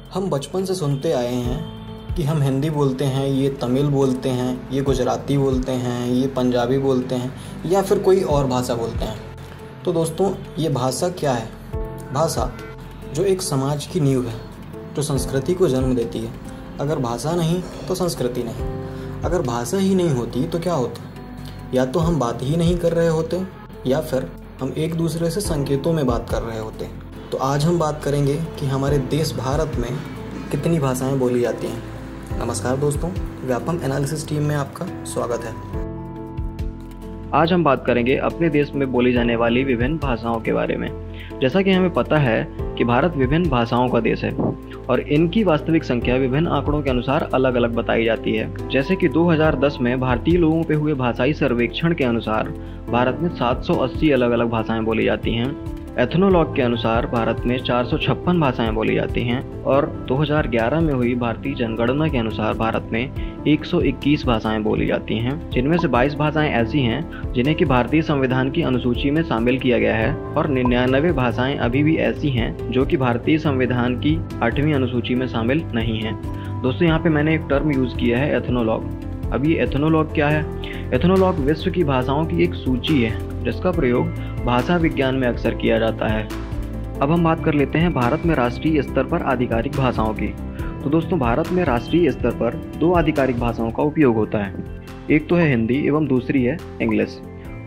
हम बचपन से सुनते आए हैं कि हम हिंदी बोलते हैं, ये तमिल बोलते हैं, ये गुजराती बोलते हैं, ये पंजाबी बोलते हैं या फिर कोई और भाषा बोलते हैं। तो दोस्तों, ये भाषा क्या है? भाषा जो एक समाज की नींव है, जो संस्कृति को जन्म देती है। अगर भाषा नहीं तो संस्कृति नहीं। अगर भाषा ही नहीं होती तो क्या होता? या तो हम बात ही नहीं कर रहे होते या फिर हम एक दूसरे से संकेतों में बात कर रहे होते। तो आज हम बात करेंगे कि हमारे देश भारत में कितनी भाषाएं बोली जाती हैं। नमस्कार दोस्तों, व्यापम एनालिसिस टीम में आपका स्वागत है। आज हम बात करेंगे अपने देश में बोली जाने वाली विभिन्न भाषाओं के बारे में। जैसा कि हमें पता है कि भारत विभिन्न भाषाओं का देश है और इनकी वास्तविक संख्या विभिन्न आंकड़ों के अनुसार अलग अलग बताई जाती है। जैसे कि 2010 में भारतीय लोगों पे हुए भाषाई सर्वेक्षण के अनुसार भारत में 780 अलग अलग भाषाएं बोली जाती हैं। एथनोलॉग के अनुसार भारत में 456 भाषाएं बोली जाती हैं और 2011 में हुई भारतीय जनगणना के अनुसार भारत में 121 भाषाएं बोली जाती हैं, जिनमें से 22 भाषाएं ऐसी हैं जिन्हें कि भारतीय संविधान की अनुसूची में शामिल किया गया है और 99 भाषाएं अभी भी ऐसी हैं जो कि भारतीय संविधान की 8वीं अनुसूची में शामिल नहीं हैं। दोस्तों, यहाँ पे मैंने एक टर्म यूज़ किया है, एथनोलॉग। अब ये एथनोलॉग क्या है? एथनोलॉग विश्व की भाषाओं की एक सूची है जिसका प्रयोग भाषा विज्ञान में अक्सर किया जाता है। अब हम बात कर लेते हैं भारत में राष्ट्रीय स्तर पर आधिकारिक भाषाओं की। तो दोस्तों, भारत में राष्ट्रीय स्तर पर 2 आधिकारिक भाषाओं का उपयोग होता है। एक तो है हिंदी एवं दूसरी है इंग्लिश।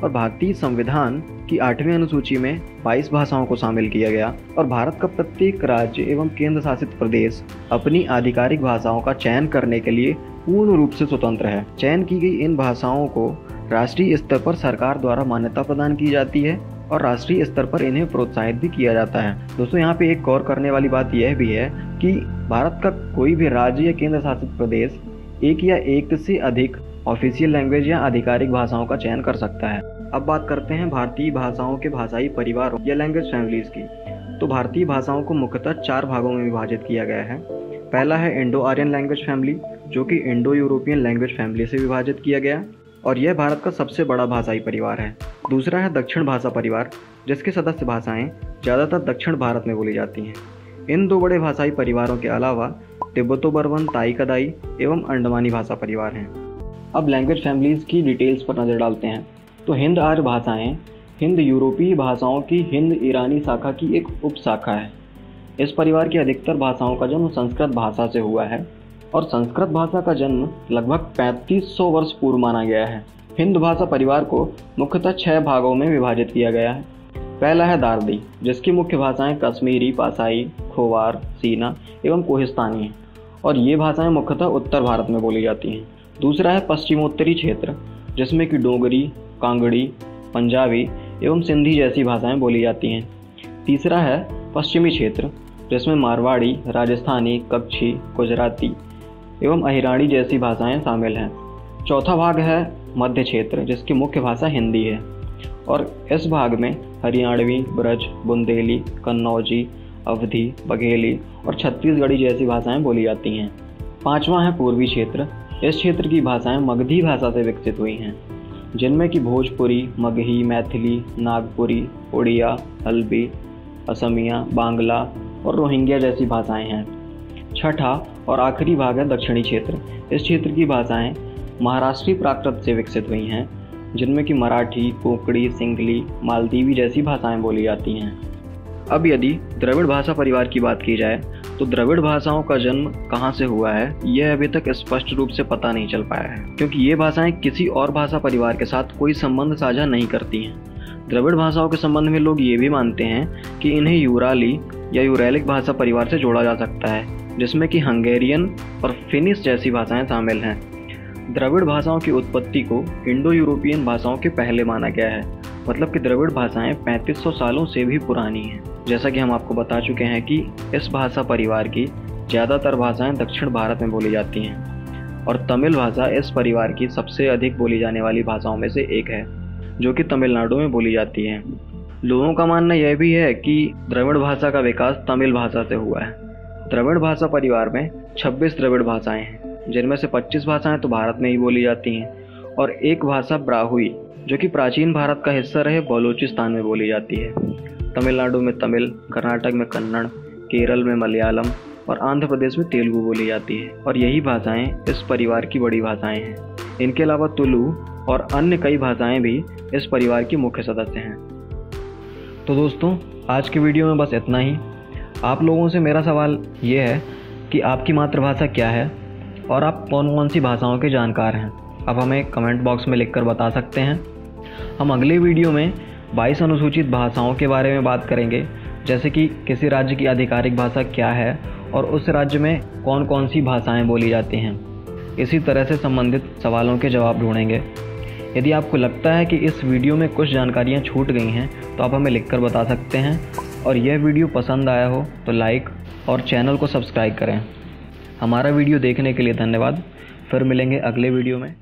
और भारतीय संविधान की 8वीं अनुसूची में 22 भाषाओं को शामिल किया गया और भारत का प्रत्येक राज्य एवं केंद्र शासित प्रदेश अपनी आधिकारिक भाषाओं का चयन करने के लिए पूर्ण रूप से स्वतंत्र है। चयन की गई इन भाषाओं को राष्ट्रीय स्तर पर सरकार द्वारा मान्यता प्रदान की जाती है और राष्ट्रीय स्तर पर इन्हें प्रोत्साहित भी किया जाता है। दोस्तों, यहाँ पे एक गौर करने वाली बात यह भी है कि भारत का कोई भी राज्य या केंद्र शासित प्रदेश एक या एक से अधिक ऑफिशियल लैंग्वेज या आधिकारिक भाषाओं का चयन कर सकता है। अब बात करते हैं भारतीय भाषाओं के भाषाई परिवारों या लैंग्वेज फैमिलीज की। तो भारतीय भाषाओं को मुख्यतः 4 भागों में विभाजित किया गया है। पहला है इंडो आर्यन लैंग्वेज फैमिली, जो कि इंडो यूरोपियन लैंग्वेज फैमिली से विभाजित किया गया और यह भारत का सबसे बड़ा भाषाई परिवार है। दूसरा है दक्षिण भाषा परिवार, जिसके सदस्य भाषाएं ज़्यादातर दक्षिण भारत में बोली जाती हैं। इन 2 बड़े भाषाई परिवारों के अलावा तिब्बतो बर्मन, ताई कदाई एवं अंडमानी भाषा परिवार हैं। अब लैंग्वेज फैमिलीज की डिटेल्स पर नज़र डालते हैं। तो हिंद आर्य भाषाएं हिंद यूरोपीय भाषाओं की हिंद ईरानी शाखा की एक उपशाखा है। इस परिवार की अधिकतर भाषाओं का जन्म संस्कृत भाषा से हुआ है और संस्कृत भाषा का जन्म लगभग 3500 वर्ष पूर्व माना गया है। हिंद भाषा परिवार को मुख्यतः 6 भागों में विभाजित किया गया है। पहला है दार्दी, जिसकी मुख्य भाषाएं कश्मीरी, पासाई, खोवार, सीना एवं कोहिस्तानी हैं और ये भाषाएं मुख्यतः उत्तर भारत में बोली जाती हैं। दूसरा है पश्चिमोत्तरी क्षेत्र, जिसमें कि डोगरी, कांगड़ी, पंजाबी एवं सिंधी जैसी भाषाएं बोली जाती हैं। तीसरा है पश्चिमी क्षेत्र, जिसमें मारवाड़ी, राजस्थानी, कच्छी, गुजराती एवं अहिरानी जैसी भाषाएं शामिल हैं। चौथा भाग है मध्य क्षेत्र, जिसकी मुख्य भाषा हिंदी है और इस भाग में हरियाणवी, ब्रज, बुंदेली, कन्नौजी, अवधी, बघेली और छत्तीसगढ़ी जैसी भाषाएं बोली जाती हैं। पांचवा है पूर्वी क्षेत्र। इस क्षेत्र की भाषाएं मगधी भाषा से विकसित हुई हैं, जिनमें कि भोजपुरी, मगही, मैथिली, नागपुरी, उड़िया, हल्बी, असमिया, बांग्ला और रोहिंग्या जैसी भाषाएं हैं। छठा और आखिरी भाग है दक्षिणी क्षेत्र। इस क्षेत्र की भाषाएं महाराष्ट्री प्राकृत से विकसित हुई हैं, जिनमें कि मराठी, कोंकणी, सिंगली, मालदीवी जैसी भाषाएं बोली जाती हैं। अब यदि द्रविड़ भाषा परिवार की बात की जाए तो द्रविड़ भाषाओं का जन्म कहाँ से हुआ है, यह अभी तक स्पष्ट रूप से पता नहीं चल पाया है, क्योंकि ये भाषाएं किसी और भाषा परिवार के साथ कोई संबंध साझा नहीं करती हैं। द्रविड़ भाषाओं के संबंध में लोग ये भी मानते हैं कि इन्हें यूराली या यूरैलिक भाषा परिवार से जोड़ा जा सकता है, जिसमें कि हंगेरियन और फिनिश जैसी भाषाएं शामिल हैं। द्रविड़ भाषाओं की उत्पत्ति को इंडो यूरोपियन भाषाओं के पहले माना गया है, मतलब कि द्रविड़ भाषाएं 3500 सालों से भी पुरानी हैं। जैसा कि हम आपको बता चुके हैं कि इस भाषा परिवार की ज़्यादातर भाषाएं दक्षिण भारत में बोली जाती हैं और तमिल भाषा इस परिवार की सबसे अधिक बोली जाने वाली भाषाओं में से एक है, जो कि तमिलनाडु में बोली जाती है। लोगों का मानना यह भी है कि द्रविड़ भाषा का विकास तमिल भाषा से हुआ है। द्रविड़ भाषा परिवार में 26 द्रविड़ भाषाएं हैं, जिनमें से 25 भाषाएं तो भारत में ही बोली जाती हैं और एक भाषा ब्राहुई, जो कि प्राचीन भारत का हिस्सा रहे बलूचिस्तान में बोली जाती है। तमिलनाडु में तमिल, कर्नाटक में कन्नड़, केरल में मलयालम, और आंध्र प्रदेश में तेलुगु बोली जाती है और यही भाषाएं इस परिवार की बड़ी भाषाएं हैं। इनके अलावा तुलु और अन्य कई भाषाएं भी इस परिवार की मुख्य सदस्य हैं। तो दोस्तों, आज के वीडियो में बस इतना ही। आप लोगों से मेरा सवाल ये है कि आपकी मातृभाषा क्या है और आप कौन कौन सी भाषाओं के जानकार हैं। आप हमें कमेंट बॉक्स में लिखकर बता सकते हैं। हम अगले वीडियो में 22 अनुसूचित भाषाओं के बारे में बात करेंगे, जैसे कि किसी राज्य की आधिकारिक भाषा क्या है और उस राज्य में कौन कौन सी भाषाएं बोली जाती हैं। इसी तरह से संबंधित सवालों के जवाब ढूंढेंगे। यदि आपको लगता है कि इस वीडियो में कुछ जानकारियां छूट गई हैं तो आप हमें लिखकर बता सकते हैं। और यह वीडियो पसंद आया हो तो लाइक और चैनल को सब्सक्राइब करें। हमारा वीडियो देखने के लिए धन्यवाद। फिर मिलेंगे अगले वीडियो में।